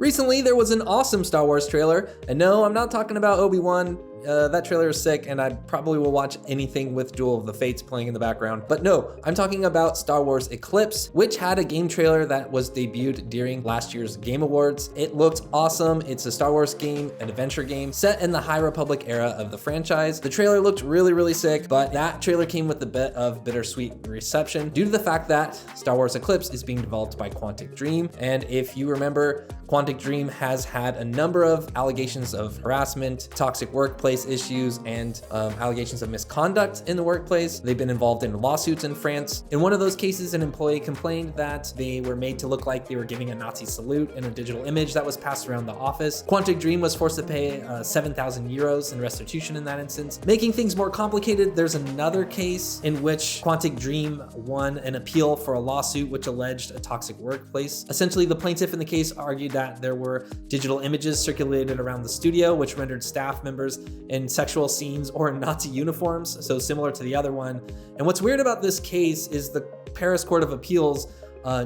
Recently, there was an awesome Star Wars trailer, and no, I'm not talking about Obi-Wan. That trailer is sick, and I probably will watch anything with Duel of the Fates playing in the background. But no, I'm talking about Star Wars Eclipse, which had a game trailer that was debuted during last year's Game Awards. It looked awesome. It's a Star Wars game, an adventure game set in the High Republic era of the franchise. The trailer looked really sick, but that trailer came with a bit of bittersweet reception due to the fact that Star Wars Eclipse is being developed by Quantic Dream. And if you remember, Quantic Dream has had a number of allegations of harassment, toxic workplace issues, and allegations of misconduct in the workplace. They've been involved in lawsuits in France. In one of those cases, an employee complained that they were made to look like they were giving a Nazi salute in a digital image that was passed around the office. Quantic Dream was forced to pay 7,000 euros in restitution in that instance. Making things more complicated, there's another case in which Quantic Dream won an appeal for a lawsuit which alleged a toxic workplace. Essentially, the plaintiff in the case argued that there were digital images circulated around the studio which rendered staff members in sexual scenes or in Nazi uniforms, so similar to the other one. And what's weird about this case is the Paris Court of Appeals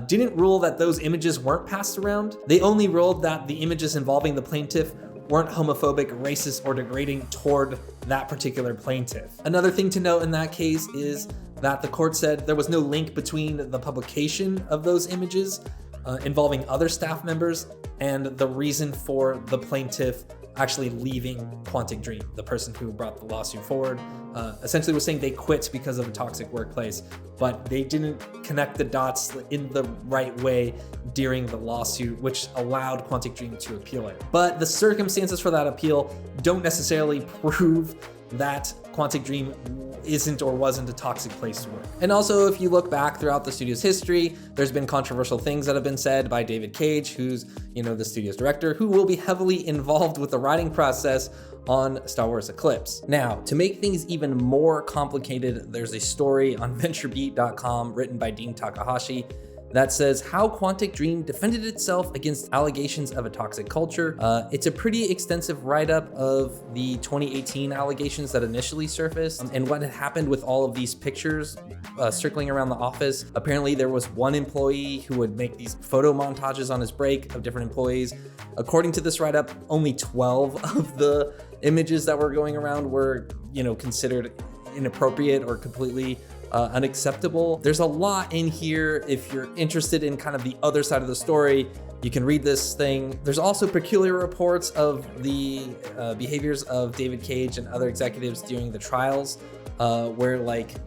didn't rule that those images weren't passed around. They only ruled that the images involving the plaintiff weren't homophobic, racist, or degrading toward that particular plaintiff. Another thing to note in that case is that the court said there was no link between the publication of those images involving other staff members and the reason for the plaintiff actually leaving Quantic Dream. The person who brought the lawsuit forward essentially was saying they quit because of a toxic workplace, but they didn't connect the dots in the right way during the lawsuit, which allowed Quantic Dream to appeal it. But the circumstances for that appeal don't necessarily prove that Quantic Dream isn't or wasn't a toxic place to work. And also, if you look back throughout the studio's history, there's been controversial things that have been said by David Cage, who's, the studio's director, who will be heavily involved with the writing process on Star Wars Eclipse. Now, to make things even more complicated, there's a story on VentureBeat.com written by Dean Takahashi that says how Quantic Dream defended itself against allegations of a toxic culture. It's a pretty extensive write-up of the 2018 allegations that initially surfaced and what had happened with all of these pictures circling around the office. Apparently there was one employee who would make these photo montages on his break of different employees. According to this write-up, only 12 of the images that were going around were, considered inappropriate or completely unacceptable. There's a lot in here. If you're interested in kind of the other side of the story, you can read this thing. There's also peculiar reports of the behaviors of David Cage and other executives during the trials, where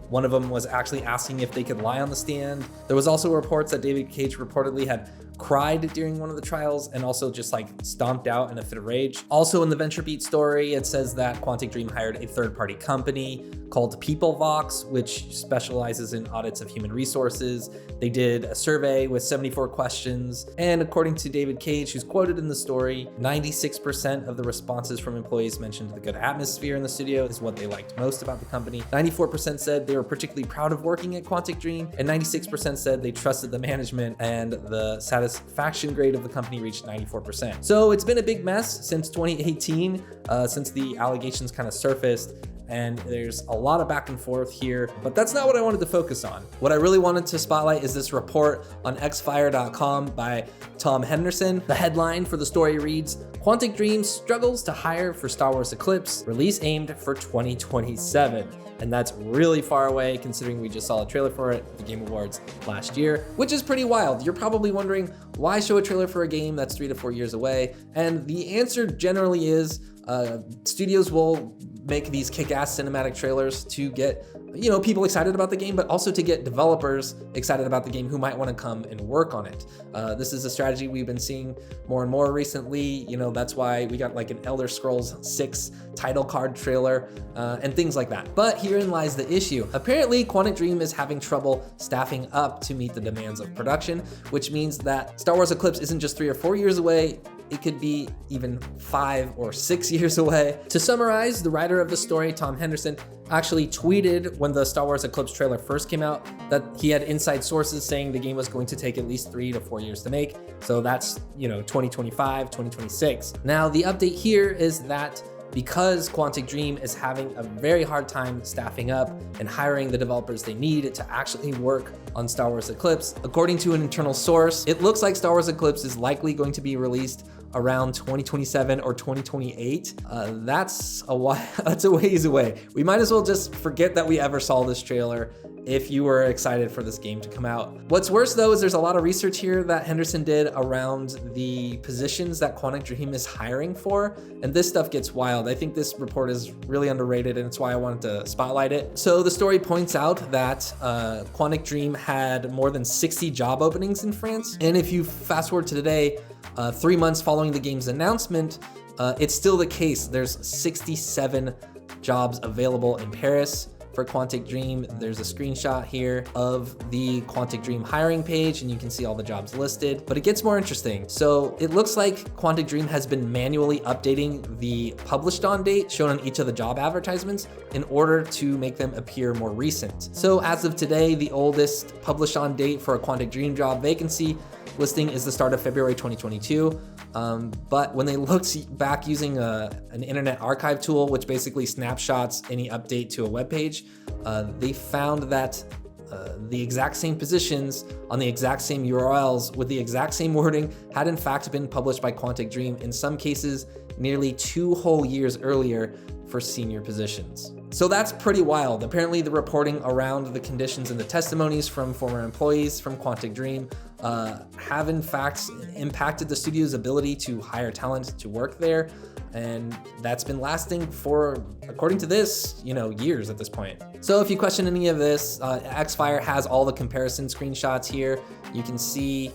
one of them was actually asking if they could lie on the stand. There was also reports that David Cage reportedly had cried during one of the trials and also just stomped out in a fit of rage. Also in the VentureBeat story, it says that Quantic Dream hired a third-party company called PeopleVox, which specializes in audits of human resources. They did a survey with 74 questions, and according to David Cage, who's quoted in the story, 96% of the responses from employees mentioned the good atmosphere in the studio is what they liked most about the company. 94% said they were particularly proud of working at Quantic Dream, and 96% said they trusted the management, and the satisfaction grade of the company reached 94%. So it's been a big mess since 2018, since the allegations kind of surfaced, and there's a lot of back and forth here, but that's not what I wanted to focus on. What I really wanted to spotlight is this report on Xfire.com by Tom Henderson. The headline for the story reads, Quantic Dream struggles to hire for Star Wars Eclipse, release aimed for 2027. And that's really far away considering we just saw a trailer for it at the Game Awards last year, which is pretty wild. You're probably wondering, why show a trailer for a game that's 3 to 4 years away? And the answer generally is studios will make these kick-ass cinematic trailers to get people excited about the game, but also to get developers excited about the game who might want to come and work on it. This is a strategy we've been seeing more and more recently. That's why we got an Elder Scrolls 6 title card trailer and things like that. But herein lies the issue. Apparently, Quantic Dream is having trouble staffing up to meet the demands of production, which means that Star Wars Eclipse isn't just 3 or 4 years away. It could be even 5 or 6 years away. To summarize, the writer of the story, Tom Henderson, actually tweeted when the Star Wars Eclipse trailer first came out that he had inside sources saying the game was going to take at least 3 to 4 years to make. So that's, 2025, 2026. Now, the update here is that because Quantic Dream is having a very hard time staffing up and hiring the developers they need to actually work on Star Wars Eclipse, according to an internal source, it looks like Star Wars Eclipse is likely going to be released around 2027 or 2028. That's a while, that's a ways away. We might as well just forget that we ever saw this trailer if you were excited for this game to come out. What's worse though is there's a lot of research here that Henderson did around the positions that Quantic Dream is hiring for, and this stuff gets wild. I think this report is really underrated, and it's why I wanted to spotlight it. So the story points out that Quantic Dream had more than 60 job openings in France, and if you fast forward to today, 3 months following the game's announcement, it's still the case. There's 67 jobs available in Paris for Quantic Dream. There's a screenshot here of the Quantic Dream hiring page, and you can see all the jobs listed, but it gets more interesting. So it looks like Quantic Dream has been manually updating the published on date shown on each of the job advertisements in order to make them appear more recent. So as of today, the oldest published on date for a Quantic Dream job vacancy listing is the start of February 2022. But when they looked back using an internet archive tool, which basically snapshots any update to a web page, they found that the exact same positions on the exact same URLs with the exact same wording had in fact been published by Quantic Dream, in some cases nearly 2 whole years earlier for senior positions. So that's pretty wild. Apparently the reporting around the conditions and the testimonies from former employees from Quantic Dream have in fact impacted the studio's ability to hire talent to work there. And that's been lasting for, according to this, years at this point. So if you question any of this, Xfire has all the comparison screenshots here. You can see,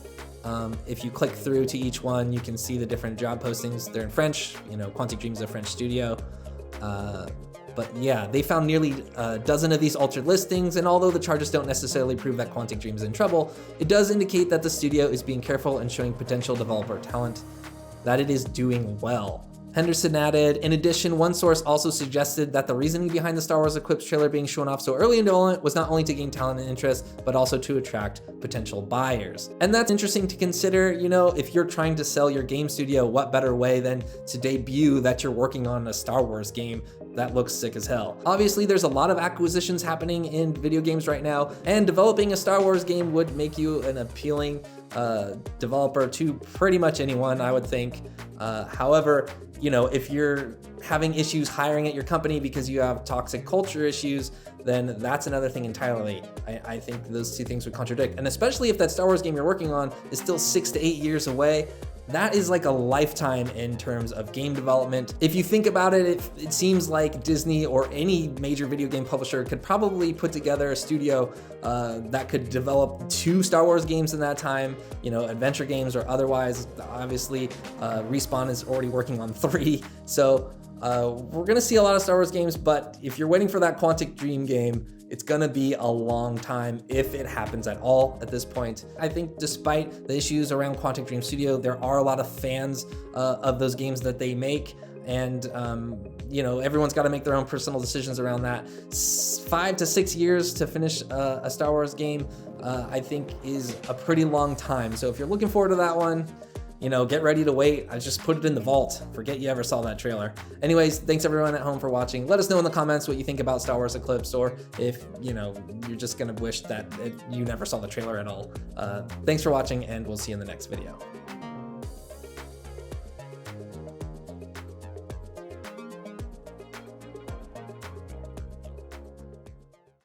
if you click through to each one, you can see the different job postings. They're in French, Quantic Dream is a French studio. But yeah, they found nearly a dozen of these altered listings, and although the charges don't necessarily prove that Quantic Dream is in trouble, it does indicate that the studio is being careful and showing potential developer talent that it is doing well. Henderson added, in addition, one source also suggested that the reasoning behind the Star Wars Eclipse trailer being shown off so early in development was not only to gain talent and interest, but also to attract potential buyers. And that's interesting to consider, if you're trying to sell your game studio, what better way than to debut that you're working on a Star Wars game that looks sick as hell. Obviously, there's a lot of acquisitions happening in video games right now, and developing a Star Wars game would make you an appealing developer to pretty much anyone, I would think. However, if you're having issues hiring at your company because you have toxic culture issues, then that's another thing entirely. I think those two things would contradict. And especially if that Star Wars game you're working on is still 6 to 8 years away, that is like a lifetime in terms of game development. If you think about it, it seems like Disney or any major video game publisher could probably put together a studio that could develop 2 Star Wars games in that time, adventure games or otherwise. Obviously, Respawn is already working on 3. So we're gonna see a lot of Star Wars games, but if you're waiting for that Quantic Dream game, it's gonna be a long time if it happens at all at this point. I think despite the issues around Quantic Dream Studio, there are a lot of fans of those games that they make, and everyone's got to make their own personal decisions around that. 5 to 6 years to finish a Star Wars game, I think is a pretty long time. So if you're looking forward to that one, get ready to wait. I just put it in the vault. Forget you ever saw that trailer. Anyways, thanks everyone at home for watching. Let us know in the comments what you think about Star Wars Eclipse, or if, you're just gonna wish that you never saw the trailer at all. Thanks for watching, and we'll see you in the next video.